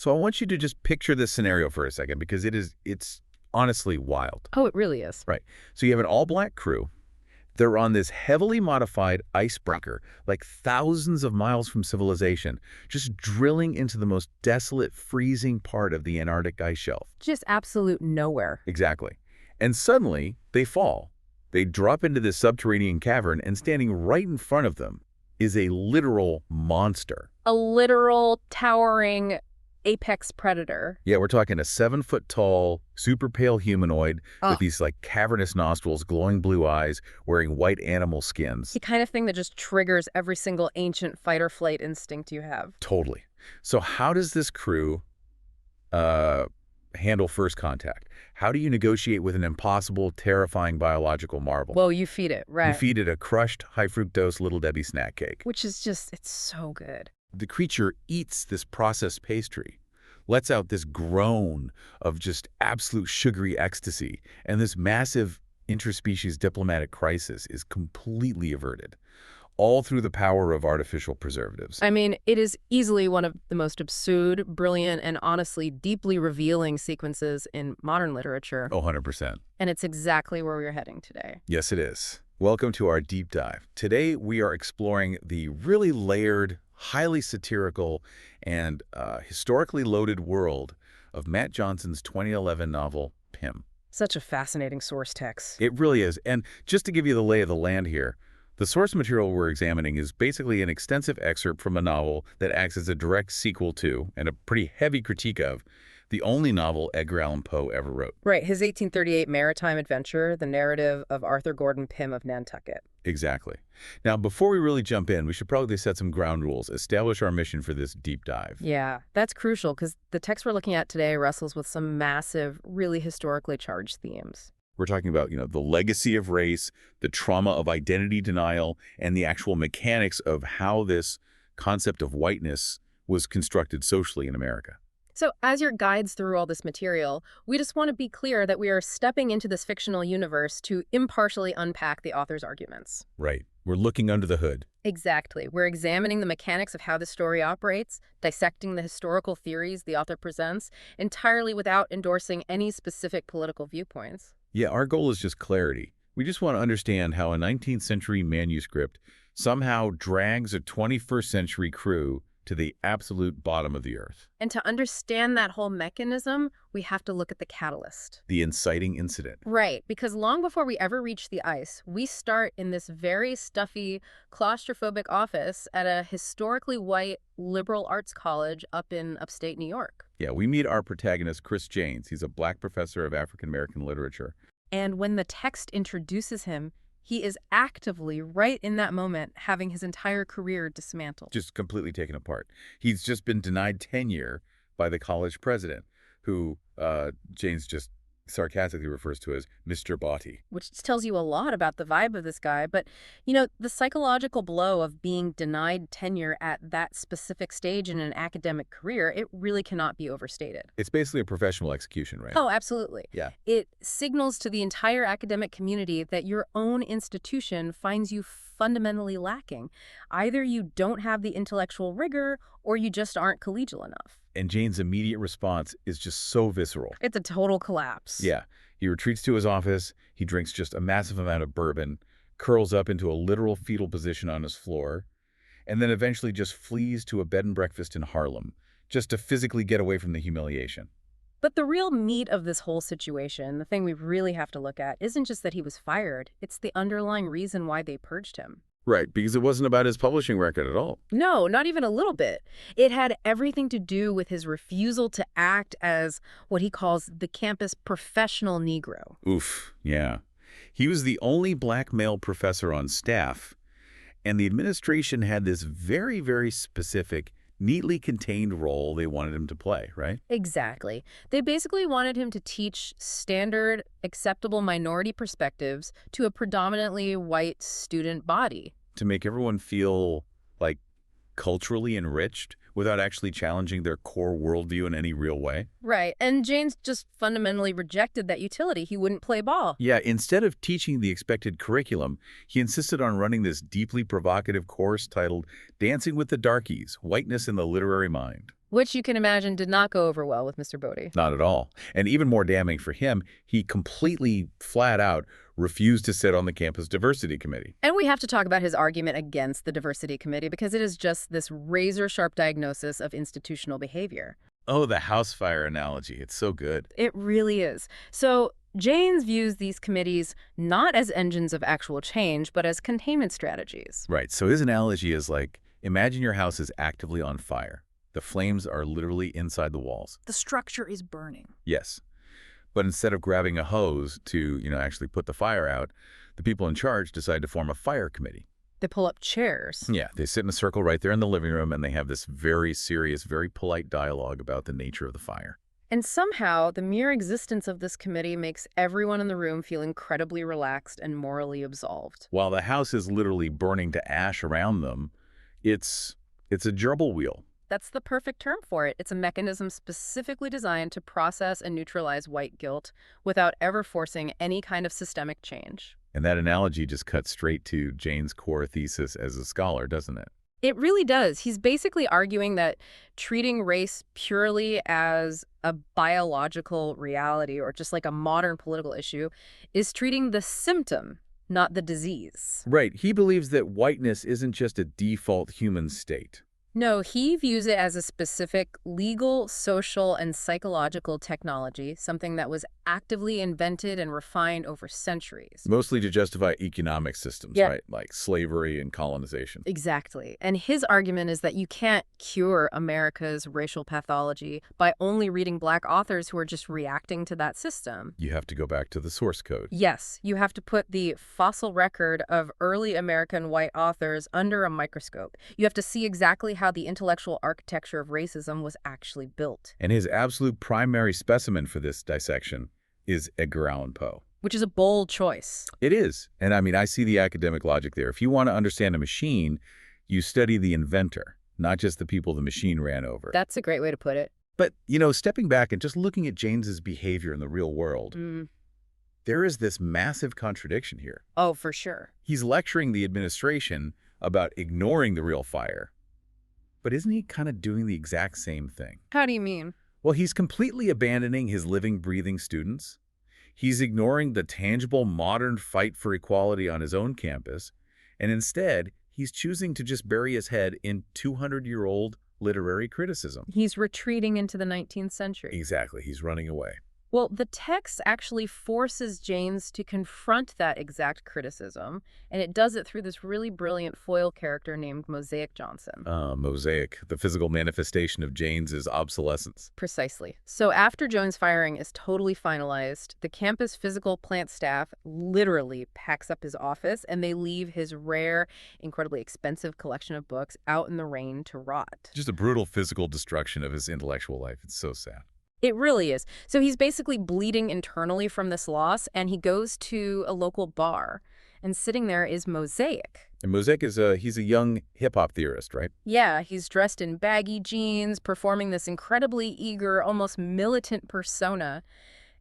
So I want you to just picture this scenario for a second because it's honestly wild. Oh, it really is. Right. So you have an all-black crew. They're on this heavily modified icebreaker, like thousands of miles from civilization, just drilling into the most desolate, freezing part of the Antarctic ice shelf. Just absolute nowhere. Exactly. And suddenly, they fall. They drop into this subterranean cavern, and standing right in front of them is a literal monster. A literal towering apex predator. Yeah, we're talking a 7-foot-tall, super pale humanoid with these like cavernous nostrils, glowing blue eyes, wearing white animal skins. The kind of thing that just triggers every single ancient fight or flight instinct you have. Totally. So how does this crew handle first contact? How do you negotiate with an impossible, terrifying biological marvel? Well, you feed it, right? You feed it a crushed, high-fructose Little Debbie snack cake. Which is just, it's so good. The creature eats this processed pastry, lets out this groan of just absolute sugary ecstasy, and this massive interspecies diplomatic crisis is completely averted, all through the power of artificial preservatives. I mean, it is easily one of the most absurd, brilliant, and honestly deeply revealing sequences in modern literature. Oh, 100%. And it's exactly where we're heading today. Yes, it is. Welcome to our deep dive. Today, we are exploring the really layered, highly satirical, and historically loaded world of Matt Johnson's 2011 novel, Pym. Such a fascinating source text. It really is. And just to give you the lay of the land here, the source material we're examining is basically an extensive excerpt from a novel that acts as a direct sequel to, and a pretty heavy critique of, the only novel Edgar Allan Poe ever wrote. Right, his 1838 maritime adventure, the narrative of Arthur Gordon Pym of Nantucket. Exactly. Now, before we really jump in, we should probably set some ground rules, establish our mission for this deep dive. Yeah, that's crucial because the text we're looking at today wrestles with some massive, really historically charged themes. We're talking about, the legacy of race, the trauma of identity denial, and the actual mechanics of how this concept of whiteness was constructed socially in America. So as your guides through all this material, we just want to be clear that we are stepping into this fictional universe to impartially unpack the author's arguments. Right. We're looking under the hood. Exactly. We're examining the mechanics of how the story operates, dissecting the historical theories the author presents, entirely without endorsing any specific political viewpoints. Yeah, our goal is just clarity. We just want to understand how a 19th century manuscript somehow drags a 21st century crew to the absolute bottom of the earth. And to understand that whole mechanism, we have to look at the catalyst. The inciting incident. Right, because long before we ever reach the ice, we start in this very stuffy, claustrophobic office at a historically white liberal arts college up in upstate New York. Yeah, we meet our protagonist, Chris Jaynes. He's a black professor of African-American literature. And when the text introduces him, he is actively, right in that moment, having his entire career dismantled. Just completely taken apart. He's just been denied tenure by the college president, who Jaynes just sarcastically refers to as Mr. Botti. Which tells you a lot about the vibe of this guy. But, the psychological blow of being denied tenure at that specific stage in an academic career, it really cannot be overstated. It's basically a professional execution, right? Oh, absolutely. Yeah. It signals to the entire academic community that your own institution finds you fundamentally lacking. Either you don't have the intellectual rigor or you just aren't collegial enough. And Jaynes' immediate response is just so visceral. It's a total collapse. Yeah. He retreats to his office, he drinks just a massive amount of bourbon, curls up into a literal fetal position on his floor, and then eventually just flees to a bed and breakfast in Harlem, just to physically get away from the humiliation. But the real meat of this whole situation, the thing we really have to look at, isn't just that he was fired. It's the underlying reason why they purged him. Right, because it wasn't about his publishing record at all. No, not even a little bit. It had everything to do with his refusal to act as what he calls the campus professional Negro. Oof, yeah. He was the only black male professor on staff, and the administration had this very, very specific, neatly contained role they wanted him to play, right? Exactly. They basically wanted him to teach standard, acceptable minority perspectives to a predominantly white student body. To make everyone feel, like, culturally enriched without actually challenging their core worldview in any real way. Right. And Jaynes just fundamentally rejected that utility. He wouldn't play ball. Yeah, instead of teaching the expected curriculum, he insisted on running this deeply provocative course titled Dancing with the Darkies, Whiteness in the Literary Mind. Which you can imagine did not go over well with Mr. Bodie. Not at all. And even more damning for him, he completely, flat out, refused to sit on the campus diversity committee. And we have to talk about his argument against the diversity committee because it is just this razor-sharp diagnosis of institutional behavior. Oh, the house fire analogy. It's so good. It really is. So Jaynes views these committees not as engines of actual change, but as containment strategies. Right. So his analogy is like, imagine your house is actively on fire. The flames are literally inside the walls. The structure is burning. Yes. But instead of grabbing a hose to, actually put the fire out, the people in charge decide to form a fire committee. They pull up chairs. Yeah, they sit in a circle right there in the living room, and they have this very serious, very polite dialogue about the nature of the fire. And somehow, the mere existence of this committee makes everyone in the room feel incredibly relaxed and morally absolved. While the house is literally burning to ash around them, it's a gerbil wheel. That's the perfect term for it. It's a mechanism specifically designed to process and neutralize white guilt without ever forcing any kind of systemic change. And that analogy just cuts straight to Jaynes' core thesis as a scholar, doesn't it? It really does. He's basically arguing that treating race purely as a biological reality or just like a modern political issue is treating the symptom, not the disease. Right. He believes that whiteness isn't just a default human state. No, he views it as a specific legal, social, and psychological technology, something that was actively invented and refined over centuries. Mostly to justify economic systems, Yeah. right? Like slavery and colonization. Exactly. And his argument is that you can't cure America's racial pathology by only reading Black authors who are just reacting to that system. You have to go back to the source code. Yes, you have to put the fossil record of early American white authors under a microscope. You have to see exactly how the intellectual architecture of racism was actually built. And his absolute primary specimen for this dissection is Edgar Allan Poe. Which is a bold choice. It is. And I see the academic logic there. If you want to understand a machine, you study the inventor, not just the people the machine ran over. That's a great way to put it. But, stepping back and just looking at Jaynes's behavior in the real world, there is this massive contradiction here. Oh, for sure. He's lecturing the administration about ignoring the real fire. But isn't he kind of doing the exact same thing? How do you mean? Well, he's completely abandoning his living, breathing students. He's ignoring the tangible, modern fight for equality on his own campus. And instead, he's choosing to just bury his head in 200-year-old literary criticism. He's retreating into the 19th century. Exactly. He's running away. Well, the text actually forces Jaynes to confront that exact criticism, and it does it through this really brilliant foil character named Mosaic Johnson. Mosaic, the physical manifestation of Jaynes's obsolescence. Precisely. So after Jones' firing is totally finalized, the campus physical plant staff literally packs up his office, and they leave his rare, incredibly expensive collection of books out in the rain to rot. Just a brutal physical destruction of his intellectual life. It's so sad. It really is. So he's basically bleeding internally from this loss, and he goes to a local bar. And sitting there is Mosaic. And Mosaic he's a young hip-hop theorist, right? Yeah, he's dressed in baggy jeans, performing this incredibly eager, almost militant persona.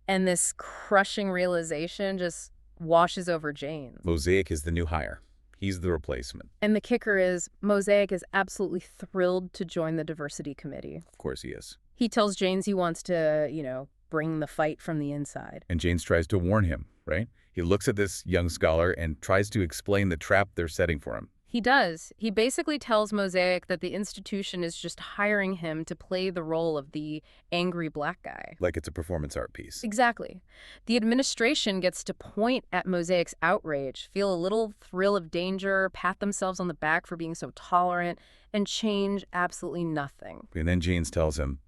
And this crushing realization just washes over Jaynes. Mosaic is the new hire. He's the replacement. And the kicker is, Mosaic is absolutely thrilled to join the diversity committee. Of course he is. He tells Jaynes he wants to, bring the fight from the inside. And Jaynes tries to warn him, right? He looks at this young scholar and tries to explain the trap they're setting for him. He does. He basically tells Mosaic that the institution is just hiring him to play the role of the angry Black guy. Like it's a performance art piece. Exactly. The administration gets to point at Mosaic's outrage, feel a little thrill of danger, pat themselves on the back for being so tolerant, and change absolutely nothing. And then Jaynes tells him,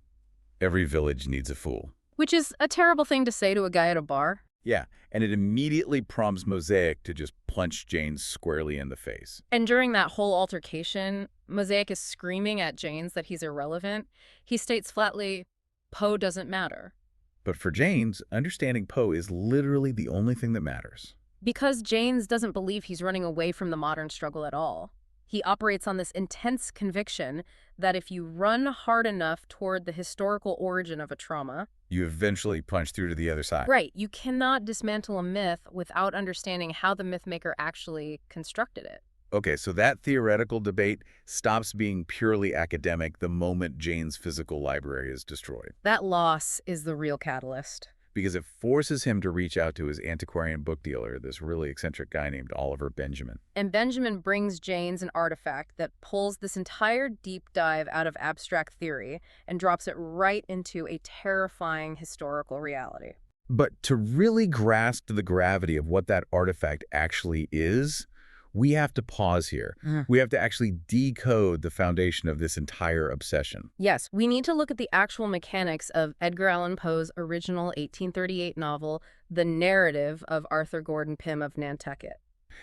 every village needs a fool. Which is a terrible thing to say to a guy at a bar. Yeah, and it immediately prompts Mosaic to just punch Jaynes squarely in the face. And during that whole altercation, Mosaic is screaming at Jaynes that he's irrelevant. He states flatly, Poe doesn't matter. But for Jaynes, understanding Poe is literally the only thing that matters. Because Jaynes doesn't believe he's running away from the modern struggle at all. He operates on this intense conviction that if you run hard enough toward the historical origin of a trauma, you eventually punch through to the other side. Right. You cannot dismantle a myth without understanding how the mythmaker actually constructed it. Okay, so that theoretical debate stops being purely academic the moment Jane's physical library is destroyed, That loss is the real catalyst. because it forces him to reach out to his antiquarian book dealer, this really eccentric guy named Oliver Benjamin. And Benjamin brings Jaynes an artifact that pulls this entire deep dive out of abstract theory and drops it right into a terrifying historical reality. But to really grasp the gravity of what that artifact actually is, we have to pause here. We have to actually decode the foundation of this entire obsession. Yes, we need to look at the actual mechanics of Edgar Allan Poe's original 1838 novel, The Narrative of Arthur Gordon Pym of Nantucket.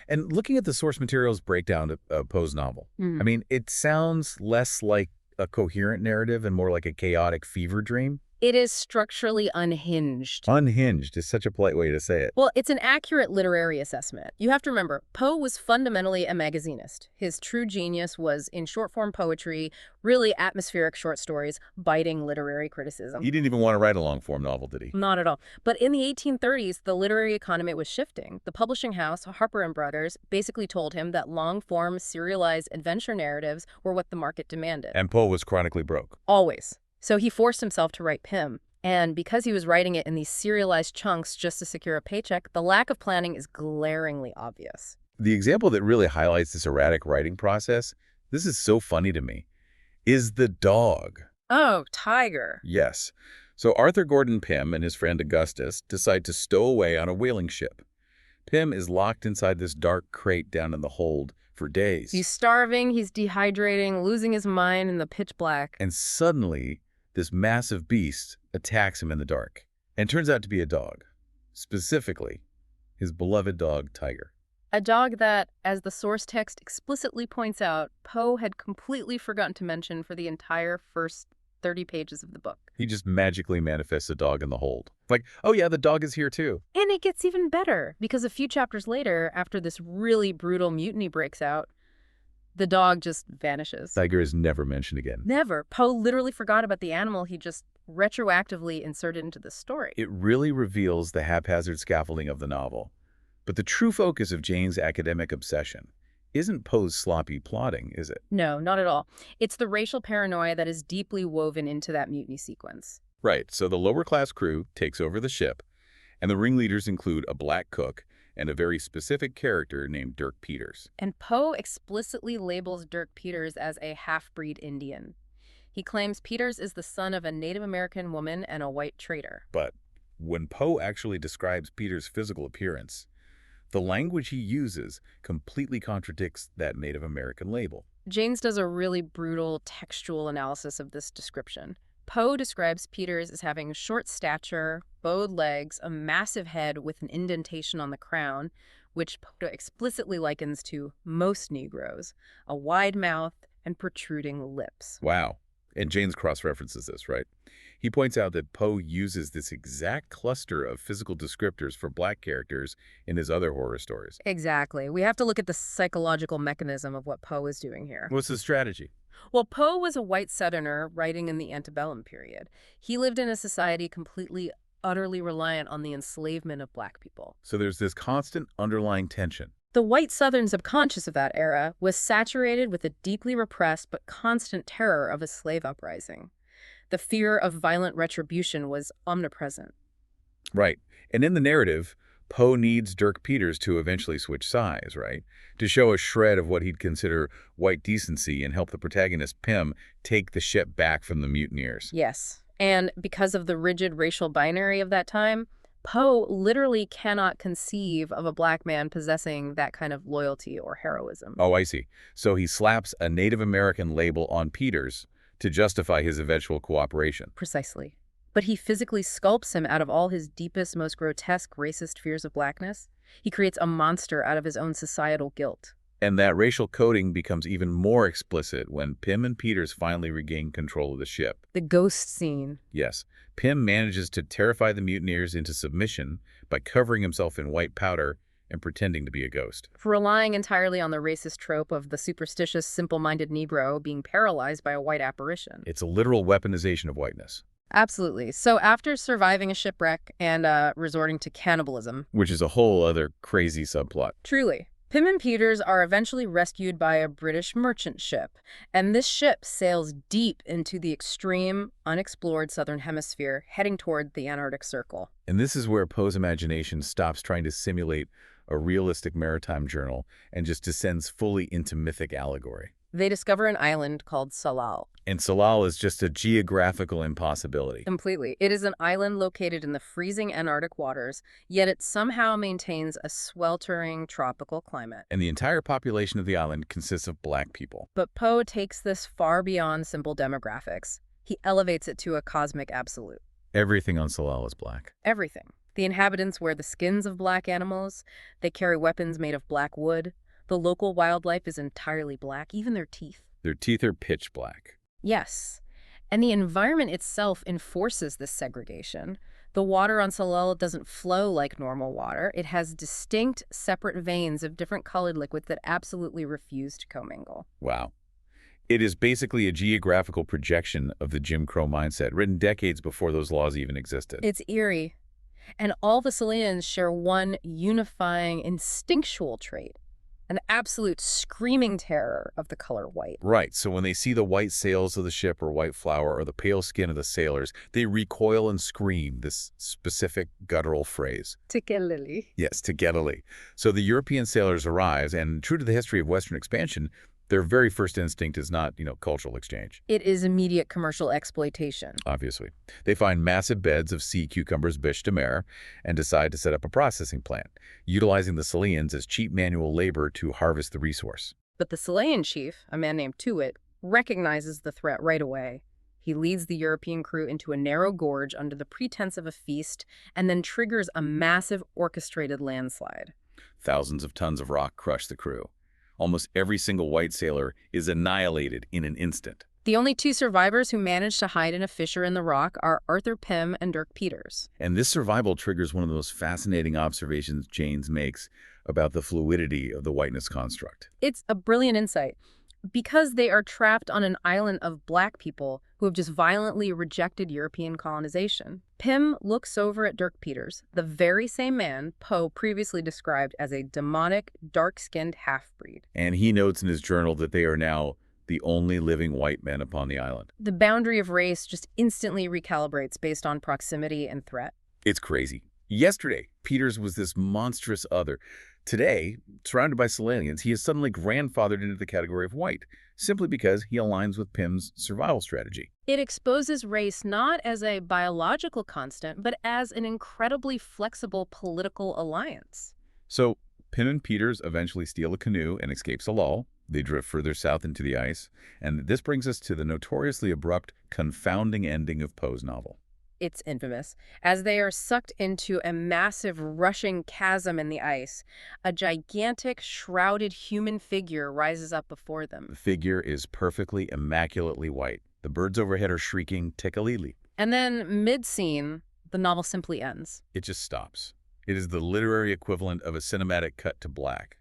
And looking at the source materials breakdown of Poe's novel, I mean, it sounds less like a coherent narrative and more like a chaotic fever dream. It is structurally unhinged. Unhinged is such a polite way to say it. Well, it's an accurate literary assessment. You have to remember, Poe was fundamentally a magazinist. His true genius was in short-form poetry, really atmospheric short stories, biting literary criticism. He didn't even want to write a long-form novel, did he? Not at all. But in the 1830s, the literary economy was shifting. The publishing house, Harper and Brothers, basically told him that long-form, serialized adventure narratives were what the market demanded. And Poe was chronically broke. Always. So he forced himself to write Pym. And because he was writing it in these serialized chunks just to secure a paycheck, the lack of planning is glaringly obvious. The example that really highlights this erratic writing process, this is so funny to me, is the dog. Oh, Tiger. Yes. So Arthur Gordon Pym and his friend Augustus decide to stow away on a whaling ship. Pym is locked inside this dark crate down in the hold for days. He's starving, he's dehydrating, losing his mind in the pitch black. And suddenly, this massive beast attacks him in the dark and turns out to be a dog. Specifically, his beloved dog, Tiger. A dog that, as the source text explicitly points out, Poe had completely forgotten to mention for the entire first 30 pages of the book. He just magically manifests a dog in the hold. Like, oh yeah, the dog is here too. And it gets even better, because a few chapters later, after this really brutal mutiny breaks out, the dog just vanishes. Tiger is never mentioned again. Never. Poe literally forgot about the animal he just retroactively inserted into the story. It really reveals the haphazard scaffolding of the novel. But the true focus of Jane's academic obsession isn't Poe's sloppy plotting, is it? No, not at all. It's the racial paranoia that is deeply woven into that mutiny sequence. Right, so the lower-class crew takes over the ship, and the ringleaders include a black cook and a very specific character named Dirk Peters. And Poe explicitly labels Dirk Peters as a half-breed Indian. He claims Peters is the son of a Native American woman and a white trader. But when Poe actually describes Peters' physical appearance, the language he uses completely contradicts that Native American label. Jaynes does a really brutal textual analysis of this description. Poe describes Peters as having short stature, bowed legs, a massive head with an indentation on the crown, which Poe explicitly likens to most Negroes, a wide mouth, and protruding lips. Wow. And Jaynes cross-references this, right? He points out that Poe uses this exact cluster of physical descriptors for black characters in his other horror stories. Exactly. We have to look at the psychological mechanism of what Poe is doing here. What's the strategy? Well, Poe was a white Southerner writing in the antebellum period. He lived in a society completely, utterly reliant on the enslavement of black people. So there's this constant underlying tension. The white Southern subconscious of that era was saturated with the deeply repressed but constant terror of a slave uprising. The fear of violent retribution was omnipresent. Right. And in the narrative, Poe needs Dirk Peters to eventually switch sides, right? To show a shred of what he'd consider white decency and help the protagonist, Pym, take the ship back from the mutineers. Yes. And because of the rigid racial binary of that time, Poe literally cannot conceive of a black man possessing that kind of loyalty or heroism. Oh, I see. So he slaps a Native American label on Peters to justify his eventual cooperation. Precisely. But he physically sculpts him out of all his deepest, most grotesque racist fears of blackness. He creates a monster out of his own societal guilt. And that racial coding becomes even more explicit when Pym and Peters finally regain control of the ship. The ghost scene. Yes, Pym manages to terrify the mutineers into submission by covering himself in white powder and pretending to be a ghost. For relying entirely on the racist trope of the superstitious, simple-minded Negro being paralyzed by a white apparition. It's a literal weaponization of whiteness. Absolutely. So after surviving a shipwreck and resorting to cannibalism. Which is a whole other crazy subplot. Truly. Pym and Peters are eventually rescued by a British merchant ship, and this ship sails deep into the extreme, unexplored southern hemisphere, heading toward the Antarctic Circle. And this is where Poe's imagination stops trying to simulate a realistic maritime journal and just descends fully into mythic allegory. They discover an island called Tsalal. And Tsalal is just a geographical impossibility. Completely. It is an island located in the freezing Antarctic waters, yet it somehow maintains a sweltering tropical climate. And the entire population of the island consists of black people. But Poe takes this far beyond simple demographics. He elevates it to a cosmic absolute. Everything on Tsalal is black. Everything. The inhabitants wear the skins of black animals. They carry weapons made of black wood. The local wildlife is entirely black, even their teeth. Their teeth are pitch black. Yes. And the environment itself enforces this segregation. The water on Tsalal doesn't flow like normal water. It has distinct, separate veins of different colored liquids that absolutely refuse to commingle. Wow. It is basically a geographical projection of the Jim Crow mindset, written decades before those laws even existed. It's eerie. And all the Tsalalians share one unifying instinctual trait. An absolute screaming terror of the color white. Right, so when they see the white sails of the ship or white flour or the pale skin of the sailors, they recoil and scream this specific guttural phrase. Particularly. Yes, togetherly. So the European sailors arrive, and true to the history of Western expansion, their very first instinct is not, cultural exchange. It is immediate commercial exploitation. Obviously. They find massive beds of sea cucumbers biche de mer and decide to set up a processing plant, utilizing the Tsalalians as cheap manual labor to harvest the resource. But the Tsalalian chief, a man named Tuit, recognizes the threat right away. He leads the European crew into a narrow gorge under the pretense of a feast and then triggers a massive orchestrated landslide. Thousands of tons of rock crush the crew. Almost every single white sailor is annihilated in an instant. The only two survivors who manage to hide in a fissure in the rock are Arthur Pym and Dirk Peters. And this survival triggers one of the most fascinating observations Jaynes makes about the fluidity of the whiteness construct. It's a brilliant insight. Because they are trapped on an island of black people who have just violently rejected European colonization. Pym looks over at Dirk Peters, the very same man Poe previously described as a demonic, dark-skinned half-breed. And he notes in his journal that they are now the only living white men upon the island. The boundary of race just instantly recalibrates based on proximity and threat. It's crazy. Yesterday, Peters was this monstrous other. Today, surrounded by Tsalalians, he is suddenly grandfathered into the category of white, simply because he aligns with Pym's survival strategy. It exposes race not as a biological constant, but as an incredibly flexible political alliance. So, Pym and Peters eventually steal a canoe and escape Tsalal. They drift further south into the ice. And this brings us to the notoriously abrupt, confounding ending of Poe's novel. It's infamous. As they are sucked into a massive, rushing chasm in the ice, a gigantic, shrouded human figure rises up before them. The figure is perfectly, immaculately white. The birds overhead are shrieking "Tikalili." And then, mid-scene, the novel simply ends. It just stops. It is the literary equivalent of a cinematic cut to black.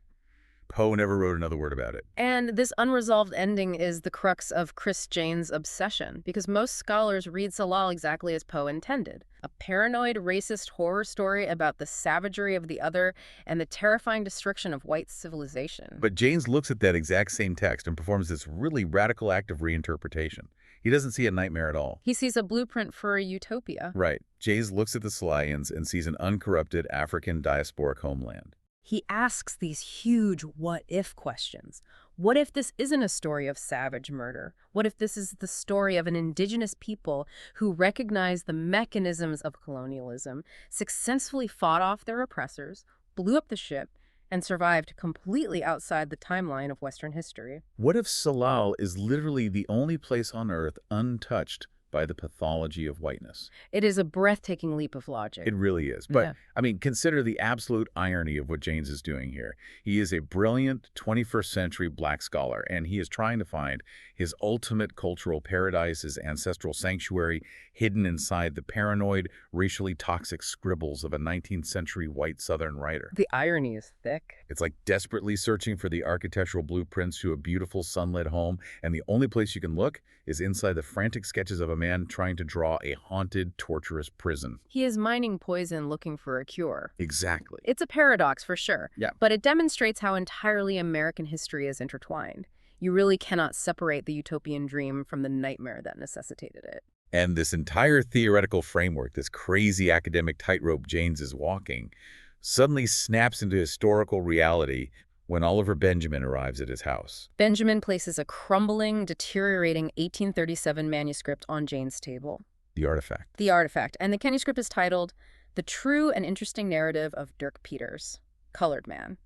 Poe never wrote another word about it. And this unresolved ending is the crux of Chris Jaynes' obsession, because most scholars read Tsalal exactly as Poe intended. A paranoid, racist horror story about the savagery of the other and the terrifying destruction of white civilization. But Jaynes looks at that exact same text and performs this really radical act of reinterpretation. He doesn't see a nightmare at all. He sees a blueprint for a utopia. Right. Jaynes looks at the Tsalalians and sees an uncorrupted African diasporic homeland. He asks these huge what-if questions. What if this isn't a story of savage murder? What if this is the story of an indigenous people who recognize the mechanisms of colonialism, successfully fought off their oppressors, blew up the ship, and survived completely outside the timeline of Western history? What if Tsalal is literally the only place on Earth untouched by the pathology of whiteness? It is a breathtaking leap of logic. It really is. But, Yeah. I mean, consider the absolute irony of what Jaynes is doing here. He is a brilliant 21st century black scholar, and he is trying to find his ultimate cultural paradise, his ancestral sanctuary, hidden inside the paranoid, racially toxic scribbles of a 19th century white Southern writer. The irony is thick. It's like desperately searching for the architectural blueprints to a beautiful sunlit home, and the only place you can look is inside the frantic sketches of a man trying to draw a haunted, torturous prison. He is mining poison looking for a cure. Exactly. It's a paradox for sure, Yeah. but it demonstrates how entirely American history is intertwined. You really cannot separate the utopian dream from the nightmare that necessitated it. And this entire theoretical framework, this crazy academic tightrope Jaynes is walking, suddenly snaps into historical reality when Oliver Benjamin arrives at his house. Benjamin places a crumbling, deteriorating 1837 manuscript on Jaynes' table. The artifact. The artifact, and the manuscript is titled The True and Interesting Narrative of Dirk Peters, Colored Man,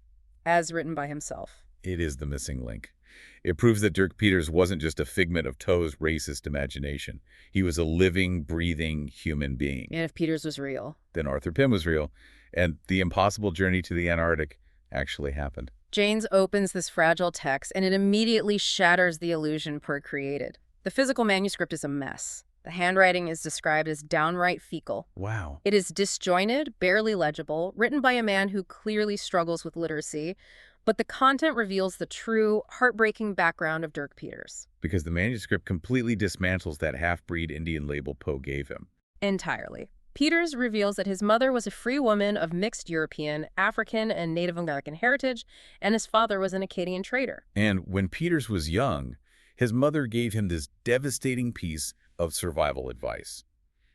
as written by himself. It is the missing link. It proves that Dirk Peters wasn't just a figment of Poe's racist imagination. He was a living, breathing human being. And if Peters was real. Then Arthur Pym was real, and the impossible journey to the Antarctic actually happened. Jaynes opens this fragile text, and it immediately shatters the illusion Poe created. The physical manuscript is a mess. The handwriting is described as downright fecal. Wow. It is disjointed, barely legible, written by a man who clearly struggles with literacy, but the content reveals the true, heartbreaking background of Dirk Peters. Because the manuscript completely dismantles that half-breed Indian label Poe gave him. Entirely. Peters reveals that his mother was a free woman of mixed European, African, and Native American heritage, and his father was an Acadian trader. And when Peters was young, his mother gave him this devastating piece of survival advice.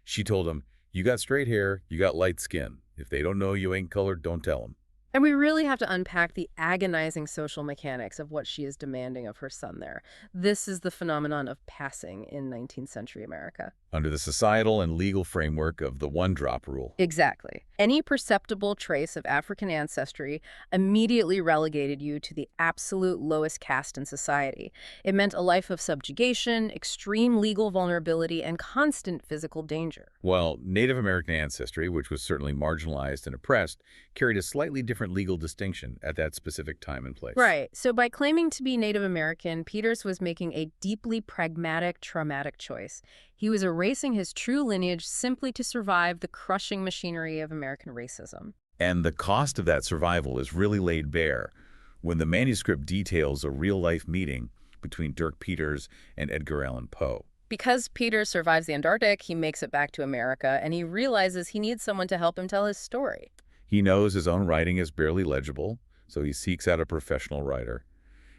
She told him, "You got straight hair, you got light skin. If they don't know you ain't colored, don't tell them." And we really have to unpack the agonizing social mechanics of what she is demanding of her son there. This is the phenomenon of passing in 19th century America. Under the societal and legal framework of the one-drop rule. Exactly. Any perceptible trace of African ancestry immediately relegated you to the absolute lowest caste in society. It meant a life of subjugation, extreme legal vulnerability, and constant physical danger. While Native American ancestry, which was certainly marginalized and oppressed, carried a slightly different legal distinction at that specific time and place. Right. So by claiming to be Native American, Peters was making a deeply pragmatic, traumatic choice. He was erasing his true lineage simply to survive the crushing machinery of American racism. And the cost of that survival is really laid bare when the manuscript details a real-life meeting between Dirk Peters and Edgar Allan Poe. Because Peters survives the Antarctic, he makes it back to America, and he realizes he needs someone to help him tell his story. He knows his own writing is barely legible, so he seeks out a professional writer.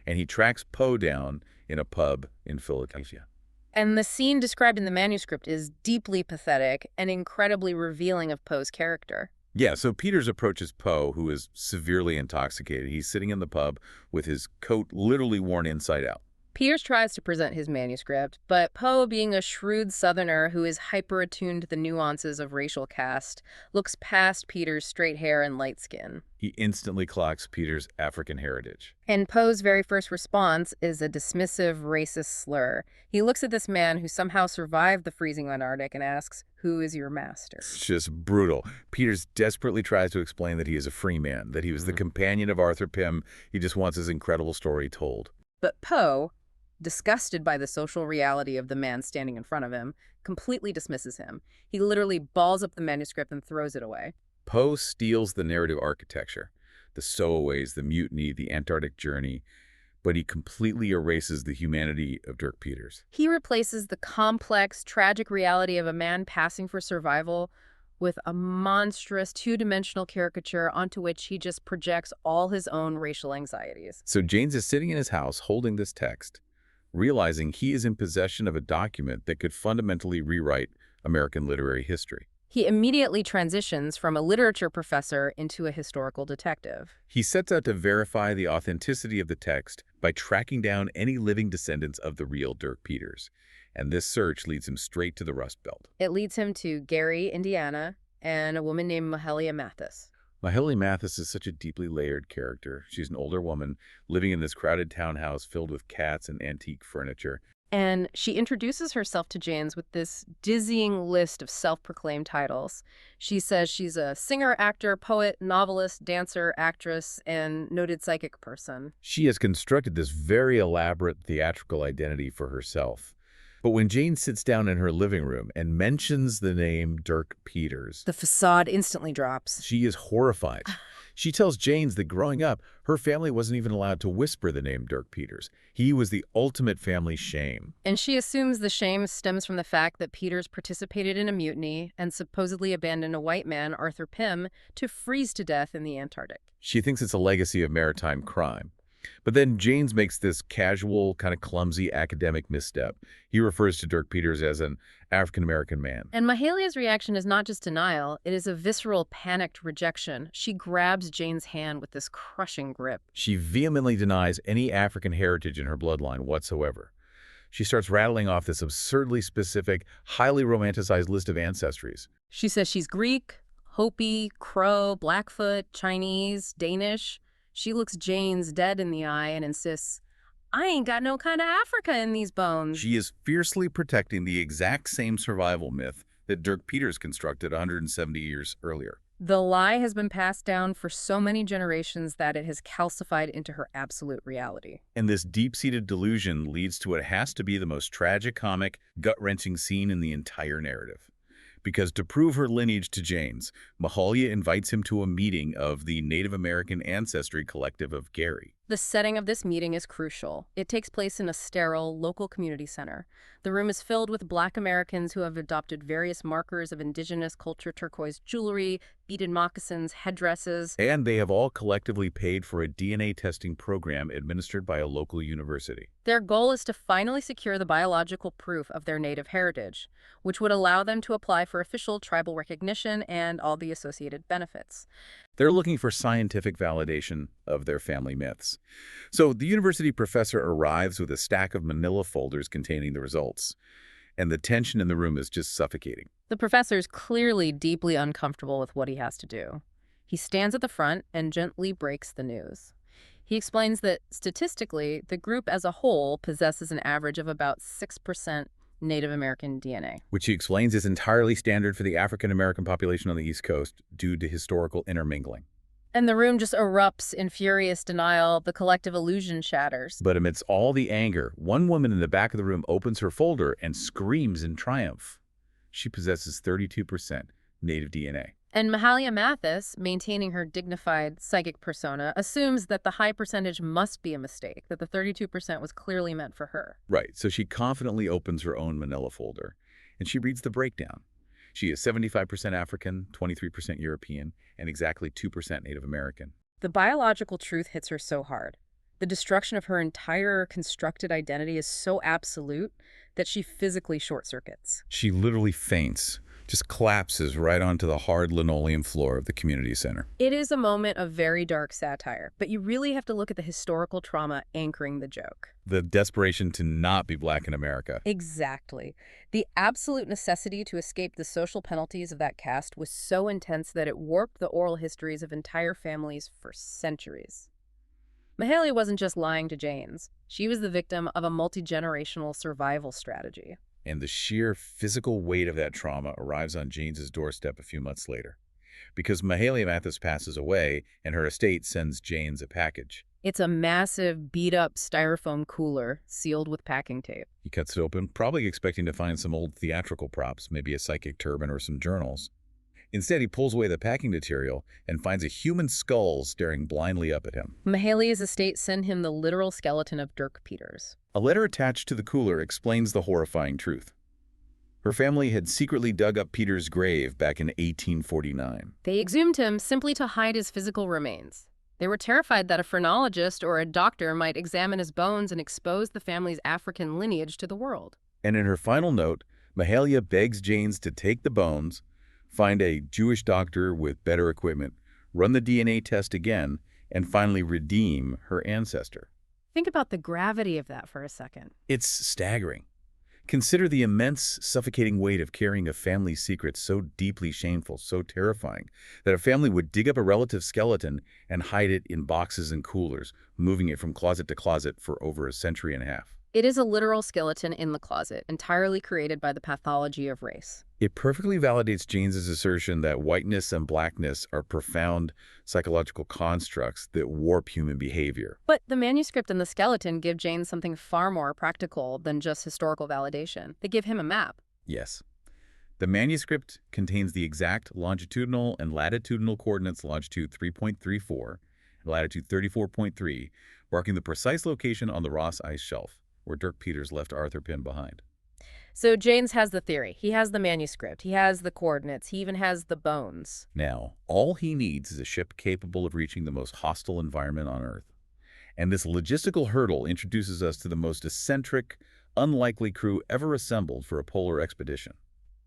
And he tracks Poe down in a pub in Philadelphia. And the scene described in the manuscript is deeply pathetic and incredibly revealing of Poe's character. Yeah, so Peters approaches Poe, who is severely intoxicated. He's sitting in the pub with his coat literally worn inside out. Peters tries to present his manuscript, but Poe, being a shrewd Southerner who is hyper-attuned to the nuances of racial caste, looks past Peters' straight hair and light skin. He instantly clocks Peters' African heritage. And Poe's very first response is a dismissive, racist slur. He looks at this man who somehow survived the freezing Antarctic and asks, "Who is your master?" It's just brutal. Peters desperately tries to explain that he is a free man, that he was the companion of Arthur Pym. He just wants his incredible story told. But Poe, disgusted by the social reality of the man standing in front of him, completely dismisses him. He literally balls up the manuscript and throws it away. Poe steals the narrative architecture, the stowaways, the mutiny, the Antarctic journey, but he completely erases the humanity of Dirk Peters. He replaces the complex, tragic reality of a man passing for survival with a monstrous, two-dimensional caricature onto which he just projects all his own racial anxieties. So Jaynes is sitting in his house holding this text, realizing he is in possession of a document that could fundamentally rewrite American literary history. He immediately transitions from a literature professor into a historical detective. He sets out to verify the authenticity of the text by tracking down any living descendants of the real Dirk Peters. And this search leads him straight to the Rust Belt. It leads him to Gary, Indiana, and a woman named Mahalia Mathis. Mahalia Mathis is such a deeply layered character. She's an older woman living in this crowded townhouse filled with cats and antique furniture. And she introduces herself to Jaynes with this dizzying list of self-proclaimed titles. She says she's a singer, actor, poet, novelist, dancer, actress, and noted psychic person. She has constructed this very elaborate theatrical identity for herself. But when Jane sits down in her living room and mentions the name Dirk Peters, The facade instantly drops. she is horrified. She tells Janes that growing up, her family wasn't even allowed to whisper the name Dirk Peters. He was the ultimate family shame. And she assumes the shame stems from the fact that Peters participated in a mutiny and supposedly abandoned a white man, Arthur Pym, to freeze to death in the Antarctic. She thinks it's a legacy of maritime crime. But then Janes makes this casual, kind of clumsy academic misstep. He refers to Dirk Peters as an African-American man. And Mahalia's reaction is not just denial, it is a visceral, panicked rejection. She grabs Jane's hand with this crushing grip. She vehemently denies any African heritage in her bloodline whatsoever. She starts rattling off this absurdly specific, highly romanticized list of ancestries. She says she's Greek, Hopi, Crow, Blackfoot, Chinese, Danish. She looks Jane's dead in the eye and insists, I ain't got no kind of Africa in these bones. She is fiercely protecting the exact same survival myth that Dirk Peters constructed 170 years earlier. The lie has been passed down for so many generations that it has calcified into her absolute reality. And this deep-seated delusion leads to what has to be the most tragicomic, gut-wrenching scene in the entire narrative. Because to prove her lineage to Janes, Mahalia invites him to a meeting of the Native American Ancestry Collective of Gary. The setting of this meeting is crucial. It takes place in a sterile, local community center. The room is filled with Black Americans who have adopted various markers of indigenous culture, turquoise jewelry, beaded moccasins, headdresses. And they have all collectively paid for a DNA testing program administered by a local university. Their goal is to finally secure the biological proof of their Native heritage, which would allow them to apply for official tribal recognition and all the associated benefits. They're looking for scientific validation of their family myths. So the university professor arrives with a stack of manila folders containing the results, and the tension in the room is just suffocating. The professor's clearly deeply uncomfortable with what he has to do. He stands at the front and gently breaks the news. He explains that, statistically, the group as a whole possesses an average of about 6% Native American DNA. Which he explains is entirely standard for the African-American population on the East Coast due to historical intermingling. And the room just erupts in furious denial. The collective illusion shatters. But amidst all the anger, one woman in the back of the room opens her folder and screams in triumph. She possesses 32% Native DNA. And Mahalia Mathis, maintaining her dignified psychic persona, assumes that the high percentage must be a mistake, that the 32% was clearly meant for her. Right, so she confidently opens her own manila folder, and she reads the breakdown. She is 75% African, 23% European, and exactly 2% Native American. The biological truth hits her so hard. The destruction of her entire constructed identity is so absolute that she physically short-circuits. She literally faints, just collapses right onto the hard linoleum floor of the community center. It is a moment of very dark satire, but you really have to look at the historical trauma anchoring the joke. The desperation to not be Black in America. Exactly. The absolute necessity to escape the social penalties of that caste was so intense that it warped the oral histories of entire families for centuries. Mahalia wasn't just lying to Janes. She was the victim of a multi-generational survival strategy. And the sheer physical weight of that trauma arrives on Janes's doorstep a few months later. Because Mahalia Mathis passes away, and her estate sends Janes a package. It's a massive, beat-up styrofoam cooler sealed with packing tape. He cuts it open, probably expecting to find some old theatrical props, maybe a psychic turban or some journals. Instead, he pulls away the packing material and finds a human skull staring blindly up at him. Mahalia's estate sent him the literal skeleton of Dirk Peters. A letter attached to the cooler explains the horrifying truth. Her family had secretly dug up Peters' grave back in 1849. They exhumed him simply to hide his physical remains. They were terrified that a phrenologist or a doctor might examine his bones and expose the family's African lineage to the world. And in her final note, Mahalia begs Janes to take the bones, find a Jewish doctor with better equipment, run the DNA test again, and finally redeem her ancestor. Think about the gravity of that for a second. It's staggering. Consider the immense, suffocating weight of carrying a family's secret so deeply shameful, so terrifying, that a family would dig up a relative's skeleton and hide it in boxes and coolers, moving it from closet to closet for over a century and a half. It is a literal skeleton in the closet, entirely created by the pathology of race. It perfectly validates Jaynes's assertion that whiteness and blackness are profound psychological constructs that warp human behavior. But the manuscript and the skeleton give Jaynes something far more practical than just historical validation. They give him a map. Yes. The manuscript contains the exact longitudinal and latitudinal coordinates, longitude 3.34 and latitude 34.3, marking the precise location on the Ross Ice Shelf, where Dirk Peters left Arthur Pym behind. So Jaynes has the theory. He has the manuscript. He has the coordinates. He even has the bones. Now, all he needs is a ship capable of reaching the most hostile environment on Earth. And this logistical hurdle introduces us to the most eccentric, unlikely crew ever assembled for a polar expedition.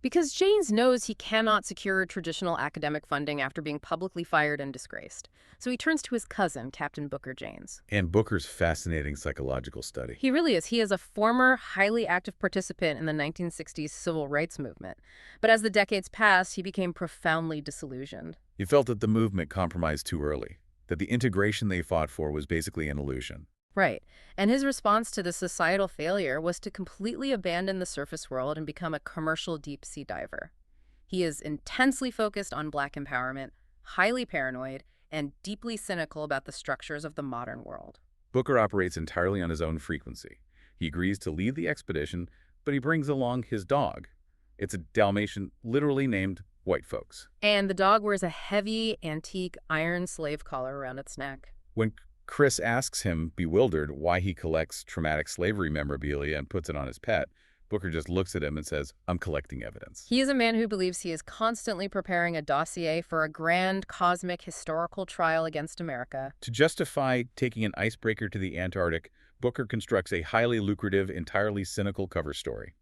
Because Jaynes knows he cannot secure traditional academic funding after being publicly fired and disgraced. So he turns to his cousin, Captain Booker Jaynes. And Booker's fascinating psychological study. He really is. He is a former, highly active participant in the 1960s civil rights movement. But as the decades passed, he became profoundly disillusioned. He felt that the movement compromised too early, that the integration they fought for was basically an illusion. Right. And his response to the societal failure was to completely abandon the surface world and become a commercial deep-sea diver. He is intensely focused on Black empowerment, highly paranoid, and deeply cynical about the structures of the modern world. Booker operates entirely on his own frequency. He agrees to lead the expedition, but he brings along his dog. It's a Dalmatian literally named White Folks. And the dog wears a heavy, antique iron slave collar around its neck. When Chris asks him, bewildered, why he collects traumatic slavery memorabilia and puts it on his pet, Booker just looks at him and says, "I'm collecting evidence." He is a man who believes he is constantly preparing a dossier for a grand cosmic historical trial against America. To justify taking an icebreaker to the Antarctic, Booker constructs a highly lucrative, entirely cynical cover story.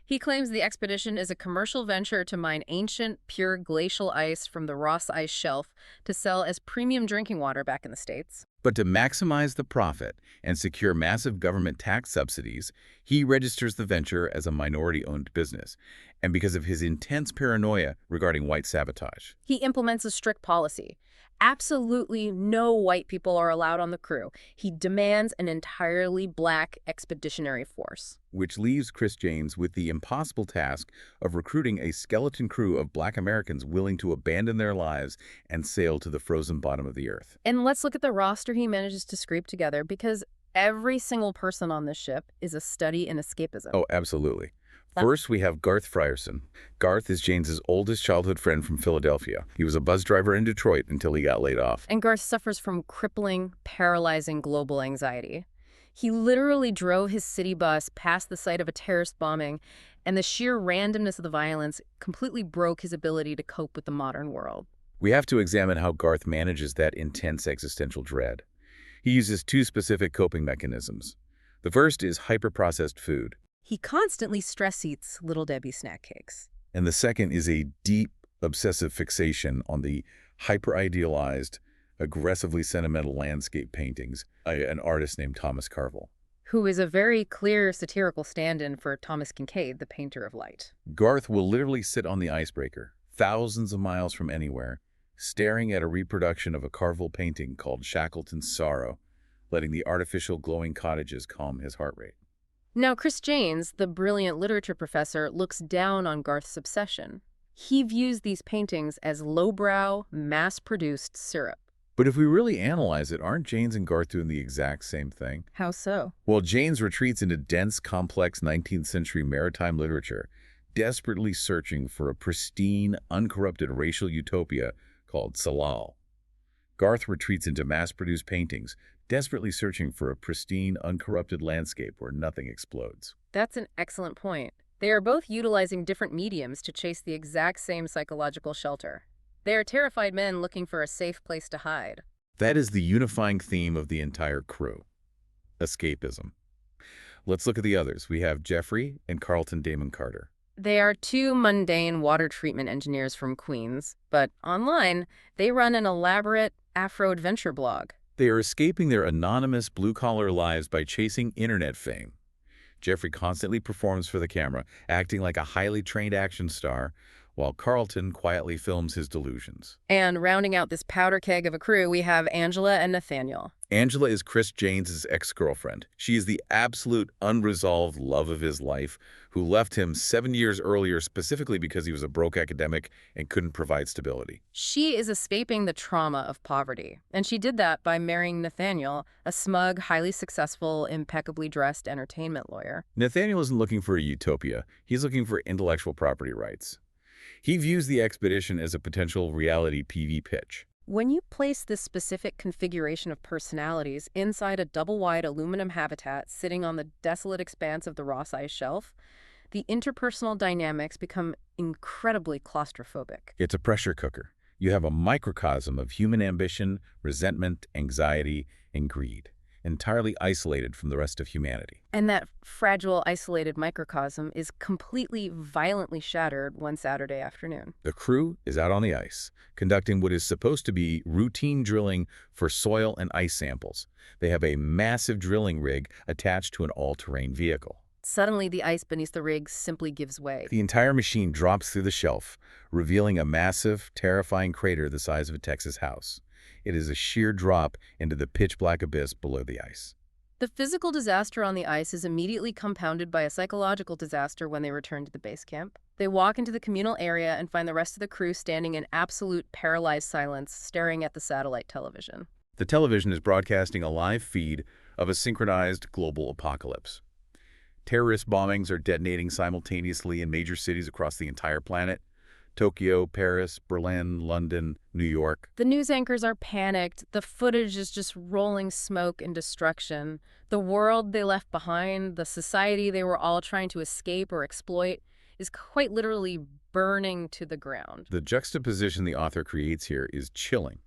He claims the expedition is a commercial venture to mine ancient, pure glacial ice from the Ross Ice Shelf to sell as premium drinking water back in the States. But to maximize the profit and secure massive government tax subsidies, he registers the venture as a minority-owned business, and because of his intense paranoia regarding white sabotage. He implements a strict policy. Absolutely no white people are allowed on the crew. He demands an entirely Black expeditionary force. Which leaves Chris Jaynes with the impossible task of recruiting a skeleton crew of Black Americans willing to abandon their lives and sail to the frozen bottom of the Earth. And let's look at the roster he manages to scrape together, because every single person on this ship is a study in escapism. Oh, absolutely. First, we have Garth Frierson. Garth is Jaynes's oldest childhood friend from Philadelphia. He was a bus driver in Detroit until he got laid off. And Garth suffers from crippling, paralyzing global anxiety. He literally drove his city bus past the site of a terrorist bombing, and the sheer randomness of the violence completely broke his ability to cope with the modern world. We have to examine how Garth manages that intense existential dread. He uses two specific coping mechanisms. The first is hyper-processed food. He constantly stress eats Little Debbie snack cakes. And the second is a deep, obsessive fixation on the hyper-idealized, aggressively sentimental landscape paintings by an artist named Thomas Carvel. Who is a very clear satirical stand-in for Thomas Kincaid, the painter of light. Garth will literally sit on the icebreaker, thousands of miles from anywhere, staring at a reproduction of a Carvel painting called Shackleton's Sorrow, letting the artificial glowing cottages calm his heart rate. Now, Chris Jaynes, the brilliant literature professor, looks down on Garth's obsession. He views these paintings as lowbrow, mass-produced syrup. But if we really analyze it, aren't Jaynes and Garth doing the exact same thing? How so? Well, Jaynes retreats into dense, complex 19th century maritime literature, desperately searching for a pristine, uncorrupted racial utopia called Tsalal. Garth retreats into mass-produced paintings, desperately searching for a pristine, uncorrupted landscape where nothing explodes. That's an excellent point. They are both utilizing different mediums to chase the exact same psychological shelter. They are terrified men looking for a safe place to hide. That is the unifying theme of the entire crew: escapism. Let's look at the others. We have Jeffrey and Carlton Damon Carter. They are two mundane water treatment engineers from Queens, but online, they run an elaborate Afro-adventure blog. They are escaping their anonymous blue-collar lives by chasing internet fame. Jeffrey constantly performs for the camera, acting like a highly trained action star, while Carlton quietly films his delusions. And rounding out this powder keg of a crew, we have Angela and Nathaniel. Angela is Chris Jaynes' ex-girlfriend. She is the absolute unresolved love of his life, who left him 7 years earlier specifically because he was a broke academic and couldn't provide stability. She is escaping the trauma of poverty, and she did that by marrying Nathaniel, a smug, highly successful, impeccably dressed entertainment lawyer. Nathaniel isn't looking for a utopia. He's looking for intellectual property rights. He views the expedition as a potential reality TV pitch. When you place this specific configuration of personalities inside a double-wide aluminum habitat sitting on the desolate expanse of the Ross Ice Shelf, the interpersonal dynamics become incredibly claustrophobic. It's a pressure cooker. You have a microcosm of human ambition, resentment, anxiety, and greed, entirely isolated from the rest of humanity. And that fragile, isolated microcosm is completely, violently shattered one Saturday afternoon. The crew is out on the ice, conducting what is supposed to be routine drilling for soil and ice samples. They have a massive drilling rig attached to an all-terrain vehicle. Suddenly, the ice beneath the rig simply gives way. The entire machine drops through the shelf, revealing a massive, terrifying crater the size of a Texas house. It is a sheer drop into the pitch-black abyss below the ice. The physical disaster on the ice is immediately compounded by a psychological disaster when they return to the base camp. They walk into the communal area and find the rest of the crew standing in absolute paralyzed silence, staring at the satellite television. The television is broadcasting a live feed of a synchronized global apocalypse. Terrorist bombings are detonating simultaneously in major cities across the entire planet: Tokyo, Paris, Berlin, London, New York. The news anchors are panicked. The footage is just rolling smoke and destruction. The world they left behind, the society they were all trying to escape or exploit, is quite literally burning to the ground. The juxtaposition the author creates here is chilling.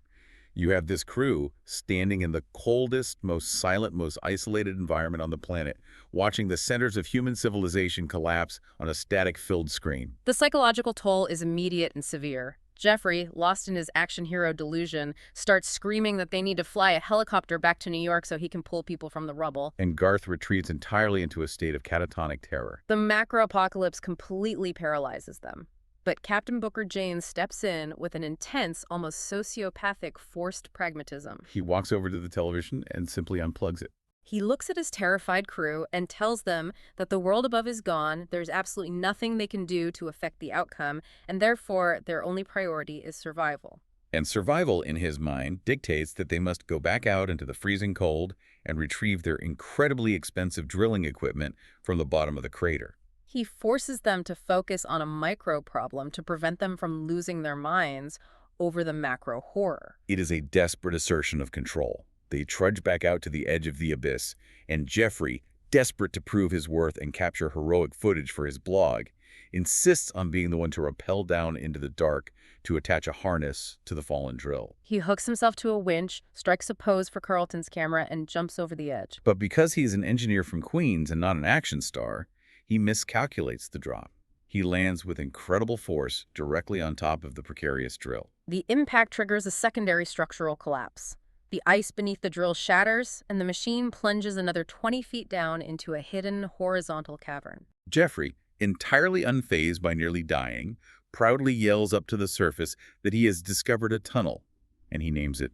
You have this crew standing in the coldest, most silent, most isolated environment on the planet, watching the centers of human civilization collapse on a static-filled screen. The psychological toll is immediate and severe. Jeffrey, lost in his action hero delusion, starts screaming that they need to fly a helicopter back to New York so he can pull people from the rubble. And Garth retreats entirely into a state of catatonic terror. The macro-apocalypse completely paralyzes them. But Captain Booker Jaynes steps in with an intense, almost sociopathic, forced pragmatism. He walks over to the television and simply unplugs it. He looks at his terrified crew and tells them that the world above is gone, there's absolutely nothing they can do to affect the outcome, and therefore their only priority is survival. And survival, in his mind, dictates that they must go back out into the freezing cold and retrieve their incredibly expensive drilling equipment from the bottom of the crater. He forces them to focus on a micro problem to prevent them from losing their minds over the macro horror. It is a desperate assertion of control. They trudge back out to the edge of the abyss, and Jeffrey, desperate to prove his worth and capture heroic footage for his blog, insists on being the one to rappel down into the dark to attach a harness to the fallen drill. He hooks himself to a winch, strikes a pose for Carlton's camera, and jumps over the edge. But because he's an engineer from Queens and not an action star, he miscalculates the drop. He lands with incredible force directly on top of the precarious drill. The impact triggers a secondary structural collapse. The ice beneath the drill shatters, and the machine plunges another 20 feet down into a hidden horizontal cavern. Jeffrey, entirely unfazed by nearly dying, proudly yells up to the surface that he has discovered a tunnel, and he names it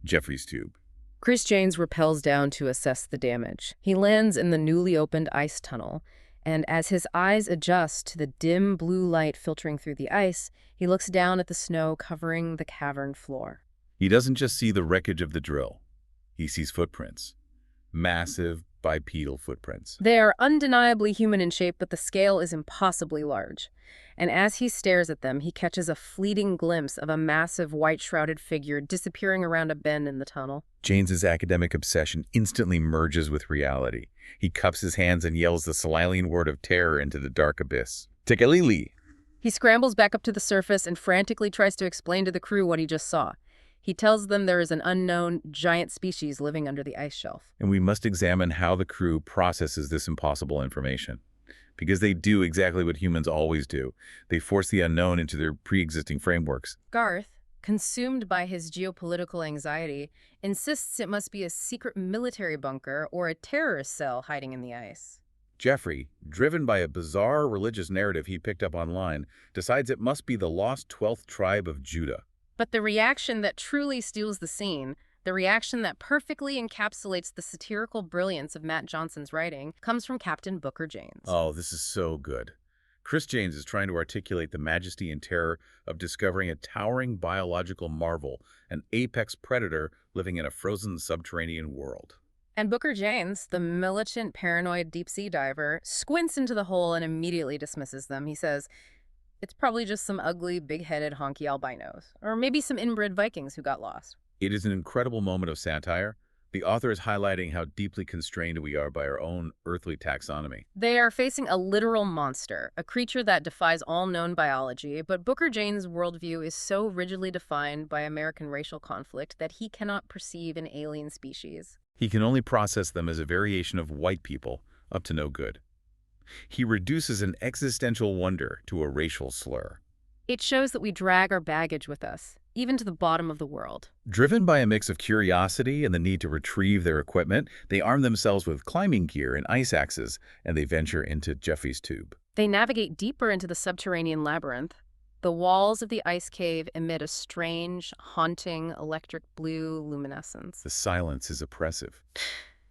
Jeffrey's Tube. Chris Jaynes rappels down to assess the damage. He lands in the newly opened ice tunnel, and as his eyes adjust to the dim blue light filtering through the ice, he looks down at the snow covering the cavern floor. He doesn't just see the wreckage of the drill. He sees footprints. Massive bipedal footprints. They are undeniably human in shape, but the scale is impossibly large. And as he stares at them, he catches a fleeting glimpse of a massive white-shrouded figure disappearing around a bend in the tunnel. Jaynes's academic obsession instantly merges with reality. He cups his hands and yells the Tsalalian word of terror into the dark abyss. Tekelili! He scrambles back up to the surface and frantically tries to explain to the crew what he just saw. He tells them there is an unknown, giant species living under the ice shelf. And we must examine how the crew processes this impossible information. Because they do exactly what humans always do. They force the unknown into their pre-existing frameworks. Garth, consumed by his geopolitical anxiety, insists it must be a secret military bunker or a terrorist cell hiding in the ice. Jeffrey, driven by a bizarre religious narrative he picked up online, decides it must be the lost 12th tribe of Judah. But the reaction that truly steals the scene, the reaction that perfectly encapsulates the satirical brilliance of Matt Johnson's writing, comes from Captain Booker Jaynes. Oh, this is so good. Chris Jaynes is trying to articulate the majesty and terror of discovering a towering biological marvel, an apex predator living in a frozen subterranean world. And Booker Jaynes, the militant, paranoid deep-sea diver, squints into the hole and immediately dismisses them. He says, it's probably just some ugly, big-headed, honky albinos, or maybe some inbred Vikings who got lost. It is an incredible moment of satire. The author is highlighting how deeply constrained we are by our own earthly taxonomy. They are facing a literal monster, a creature that defies all known biology, but Booker Jaynes' worldview is so rigidly defined by American racial conflict that he cannot perceive an alien species. He can only process them as a variation of white people, up to no good. He reduces an existential wonder to a racial slur. It shows that we drag our baggage with us, even to the bottom of the world. Driven by a mix of curiosity and the need to retrieve their equipment, they arm themselves with climbing gear and ice axes, and they venture into Jeffrey's tube. They navigate deeper into the subterranean labyrinth. The walls of the ice cave emit a strange, haunting, electric blue luminescence. The silence is oppressive.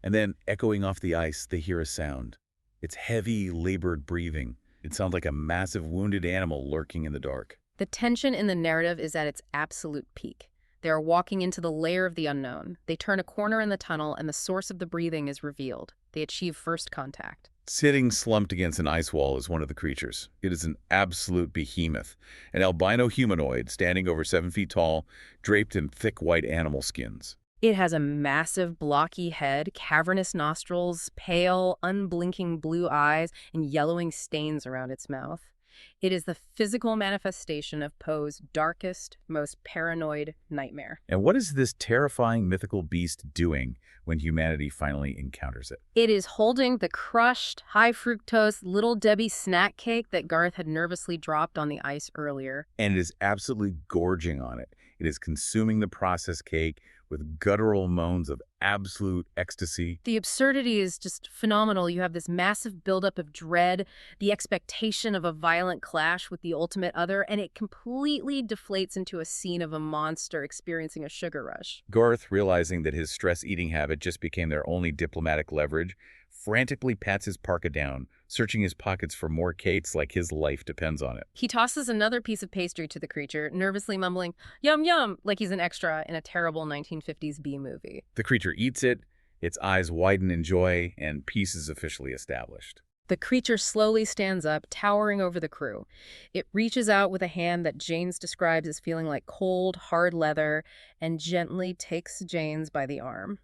And then, echoing off the ice, they hear a sound. It's heavy, labored breathing. It sounds like a massive wounded animal lurking in the dark. The tension in the narrative is at its absolute peak. They are walking into the lair of the unknown. They turn a corner in the tunnel and the source of the breathing is revealed. They achieve first contact. Sitting slumped against an ice wall is one of the creatures. It is an absolute behemoth, an albino humanoid standing over 7 feet tall, draped in thick white animal skins. It has a massive, blocky head, cavernous nostrils, pale, unblinking blue eyes, and yellowing stains around its mouth. It is the physical manifestation of Poe's darkest, most paranoid nightmare. And what is this terrifying mythical beast doing when humanity finally encounters it? It is holding the crushed, high-fructose Little Debbie snack cake that Garth had nervously dropped on the ice earlier. And it is absolutely gorging on it. It is consuming the processed cake with guttural moans of absolute ecstasy. The absurdity is just phenomenal. You have this massive buildup of dread, the expectation of a violent clash with the ultimate other, and it completely deflates into a scene of a monster experiencing a sugar rush. Garth, realizing that his stress-eating habit just became their only diplomatic leverage, frantically pats his parka down, searching his pockets for more cakes like his life depends on it. He tosses another piece of pastry to the creature, nervously mumbling, "Yum, yum," like he's an extra in a terrible 1950s B-movie. The creature eats it, its eyes widen in joy, and peace is officially established. The creature slowly stands up, towering over the crew. It reaches out with a hand that Jaynes describes as feeling like cold, hard leather, and gently takes Jaynes by the arm.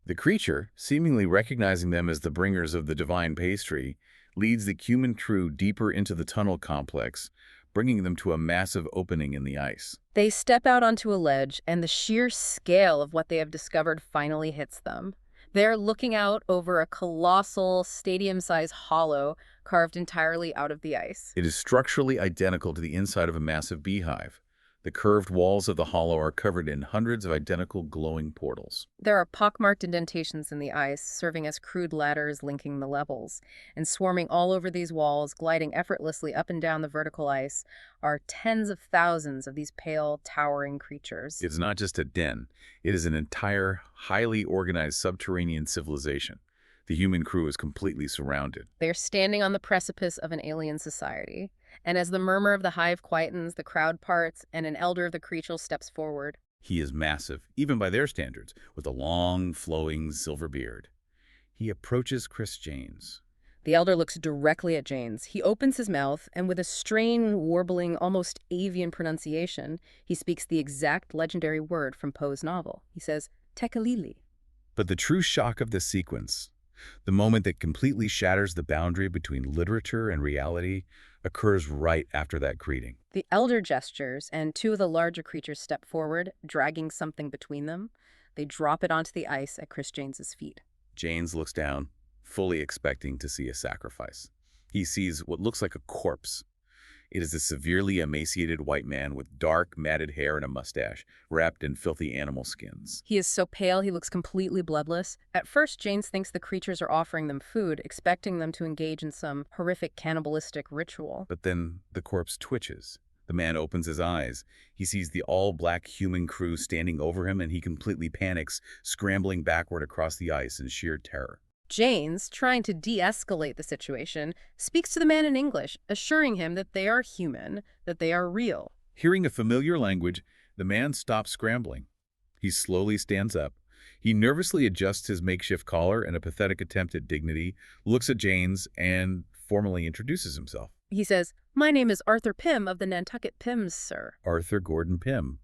The creature, seemingly recognizing them as the bringers of the divine pastry, leads the human crew deeper into the tunnel complex, bringing them to a massive opening in the ice. They step out onto a ledge, and the sheer scale of what they have discovered finally hits them. They're looking out over a colossal, stadium-sized hollow carved entirely out of the ice. It is structurally identical to the inside of a massive beehive. The curved walls of the hollow are covered in hundreds of identical glowing portals. There are pockmarked indentations in the ice, serving as crude ladders linking the levels. And swarming all over these walls, gliding effortlessly up and down the vertical ice, are tens of thousands of these pale, towering creatures. It's not just a den. It is an entire, highly organized subterranean civilization. The human crew is completely surrounded. They're standing on the precipice of an alien society. And as the murmur of the hive quietens, the crowd parts, and an elder of the creature steps forward. He is massive, even by their standards, with a long, flowing silver beard. He approaches Chris Jaynes. The elder looks directly at Jaynes. He opens his mouth, and with a strained, warbling, almost avian pronunciation, he speaks the exact legendary word from Poe's novel. He says, Tekalili. But the true shock of this sequence, the moment that completely shatters the boundary between literature and reality, occurs right after that greeting. The elder gestures, and two of the larger creatures step forward, dragging something between them. They drop it onto the ice at Chris Jaynes' feet. Jaynes looks down, fully expecting to see a sacrifice. He sees what looks like a corpse. It is a severely emaciated white man with dark, matted hair and a mustache, wrapped in filthy animal skins. He is so pale he looks completely bloodless. At first, Jaynes thinks the creatures are offering them food, expecting them to engage in some horrific cannibalistic ritual. But then the corpse twitches. The man opens his eyes. He sees the all-black human crew standing over him, and he completely panics, scrambling backward across the ice in sheer terror. Jaynes, trying to de-escalate the situation, speaks to the man in English, assuring him that they are human, that they are real. Hearing a familiar language, the man stops scrambling. He slowly stands up. He nervously adjusts his makeshift collar in a pathetic attempt at dignity, looks at Jaynes, and formally introduces himself. He says, "My name is Arthur Pym of the Nantucket Pyms, sir." Arthur Gordon Pym.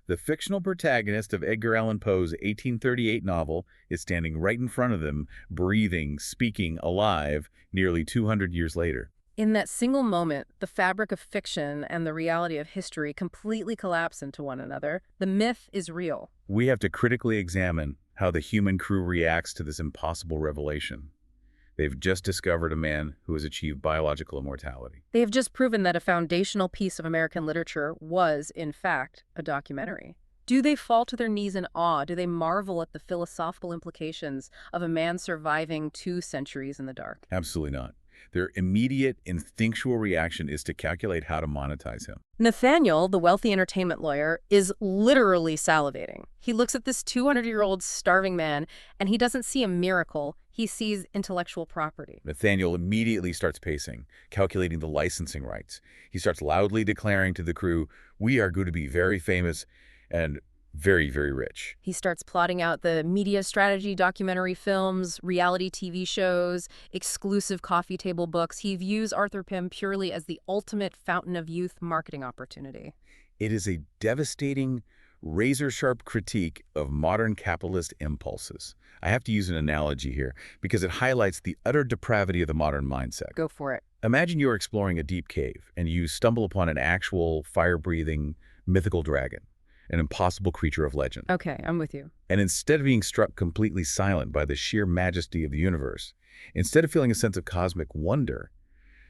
The fictional protagonist of Edgar Allan Poe's 1838 novel is standing right in front of them, breathing, speaking, alive, nearly 200 years later. In that single moment, the fabric of fiction and the reality of history completely collapse into one another. The myth is real. We have to critically examine how the human crew reacts to this impossible revelation. They've just discovered a man who has achieved biological immortality. They have just proven that a foundational piece of American literature was, in fact, a documentary. Do they fall to their knees in awe? Do they marvel at the philosophical implications of a man surviving 2 centuries in the dark? Absolutely not. Their immediate, instinctual reaction is to calculate how to monetize him. Nathaniel, the wealthy entertainment lawyer, is literally salivating. He looks at this 200-year-old starving man, and he doesn't see a miracle. He sees intellectual property. Nathaniel immediately starts pacing, calculating the licensing rights. He starts loudly declaring to the crew, "We are going to be very famous and very, very rich." He starts plotting out the media strategy, documentary films, reality TV shows, exclusive coffee table books. He views Arthur Pym purely as the ultimate fountain of youth marketing opportunity. It is a devastating, razor-sharp critique of modern capitalist impulses. I have to use an analogy here because it highlights the utter depravity of the modern mindset. Go for it. Imagine you're exploring a deep cave and you stumble upon an actual fire-breathing mythical dragon, an impossible creature of legend. Okay, I'm with you. And instead of being struck completely silent by the sheer majesty of the universe, instead of feeling a sense of cosmic wonder,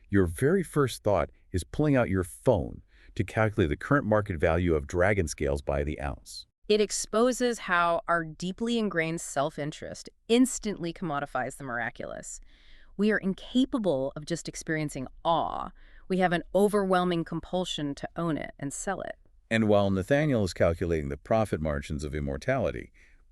your very first thought is pulling out your phone to calculate the current market value of dragon scales by the ounce. It exposes how our deeply ingrained self-interest instantly commodifies the miraculous. We are incapable of just experiencing awe. We have an overwhelming compulsion to own it and sell it. And while Nathaniel is calculating the profit margins of immortality,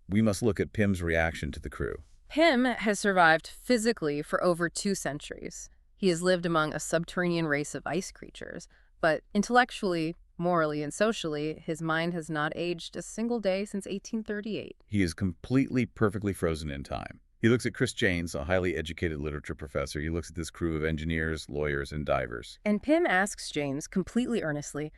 we must look at Pym's reaction to the crew. Pym has survived physically for over 2 centuries. He has lived among a subterranean race of ice creatures, but intellectually, morally, and socially, his mind has not aged a single day since 1838. He is completely, perfectly frozen in time. He looks at Chris Jaynes, a highly educated literature professor. He looks at this crew of engineers, lawyers, and divers. And Pym asks Jaynes, completely earnestly,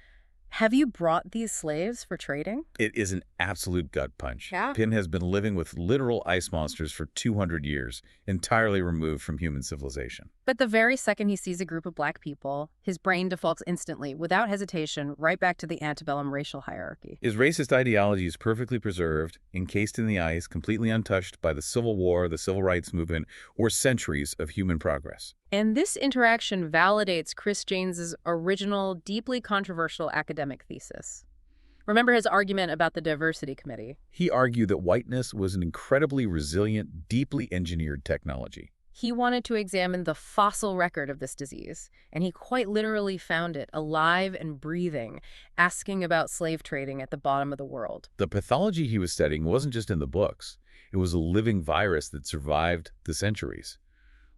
"Have you brought these slaves for trading?" It is an absolute gut punch. Yeah. Pym has been living with literal ice monsters for 200 years, entirely removed from human civilization. But the very second he sees a group of black people, his brain defaults instantly, without hesitation, right back to the antebellum racial hierarchy. His racist ideology is perfectly preserved, encased in the ice, completely untouched by the Civil War, the Civil Rights Movement, or centuries of human progress. And this interaction validates Chris Jaynes' original, deeply controversial academic thesis. Remember his argument about the Diversity Committee? He argued that whiteness was an incredibly resilient, deeply engineered technology. He wanted to examine the fossil record of this disease, and he quite literally found it alive and breathing, asking about slave trading at the bottom of the world. The pathology he was studying wasn't just in the books. It was a living virus that survived the centuries.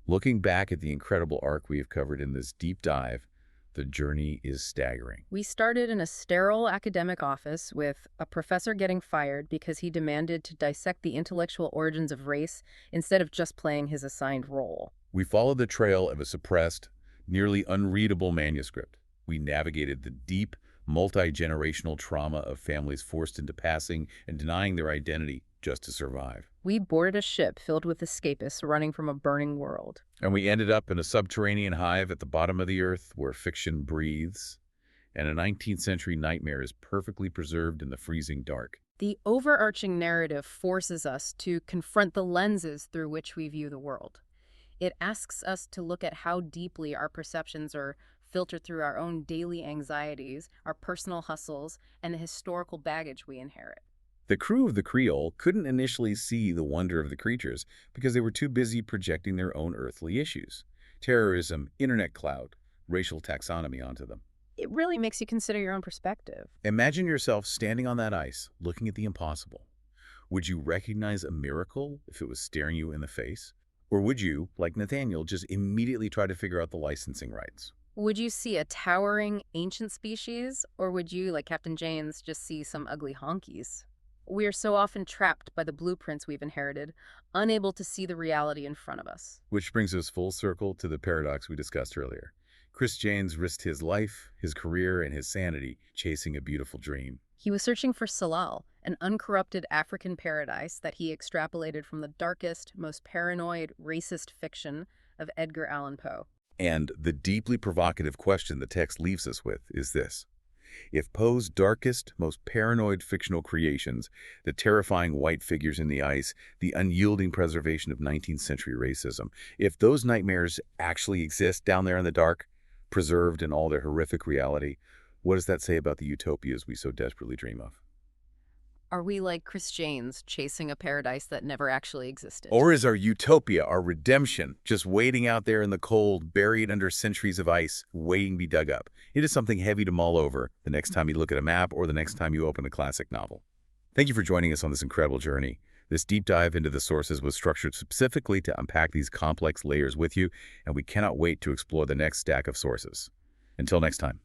Looking back at the incredible arc we have covered in this deep dive, the journey is staggering. We started in a sterile academic office with a professor getting fired because he demanded to dissect the intellectual origins of race instead of just playing his assigned role. We followed the trail of a suppressed, nearly unreadable manuscript. We navigated the deep, multi-generational trauma of families forced into passing and denying their identity just to survive. We boarded a ship filled with escapists running from a burning world. And we ended up in a subterranean hive at the bottom of the earth where fiction breathes, and a 19th century nightmare is perfectly preserved in the freezing dark. The overarching narrative forces us to confront the lenses through which we view the world. It asks us to look at how deeply our perceptions are filter through our own daily anxieties, our personal hustles, and the historical baggage we inherit. The crew of the Creole couldn't initially see the wonder of the creatures because they were too busy projecting their own earthly issues. Terrorism, internet cloud, racial taxonomy onto them. It really makes you consider your own perspective. Imagine yourself standing on that ice, looking at the impossible. Would you recognize a miracle if it was staring you in the face? Or would you, like Nathaniel, just immediately try to figure out the licensing rights? Would you see a towering ancient species, or would you, like Captain Jaynes, just see some ugly honkies? We are so often trapped by the blueprints we've inherited, unable to see the reality in front of us. Which brings us full circle to the paradox we discussed earlier. Chris Jaynes risked his life, his career, and his sanity chasing a beautiful dream. He was searching for Tsalal, an uncorrupted African paradise that he extrapolated from the darkest, most paranoid, racist fiction of Edgar Allan Poe. And the deeply provocative question the text leaves us with is this. If Poe's darkest, most paranoid fictional creations, the terrifying white figures in the ice, the unyielding preservation of 19th century racism, if those nightmares actually exist down there in the dark, preserved in all their horrific reality, what does that say about the utopias we so desperately dream of? Are we like Chris Jaynes, chasing a paradise that never actually existed? Or is our utopia, our redemption, just waiting out there in the cold, buried under centuries of ice, waiting to be dug up? It is something heavy to mull over the next time you look at a map or the next time you open a classic novel. Thank you for joining us on this incredible journey. This deep dive into the sources was structured specifically to unpack these complex layers with you, and we cannot wait to explore the next stack of sources. Until next time.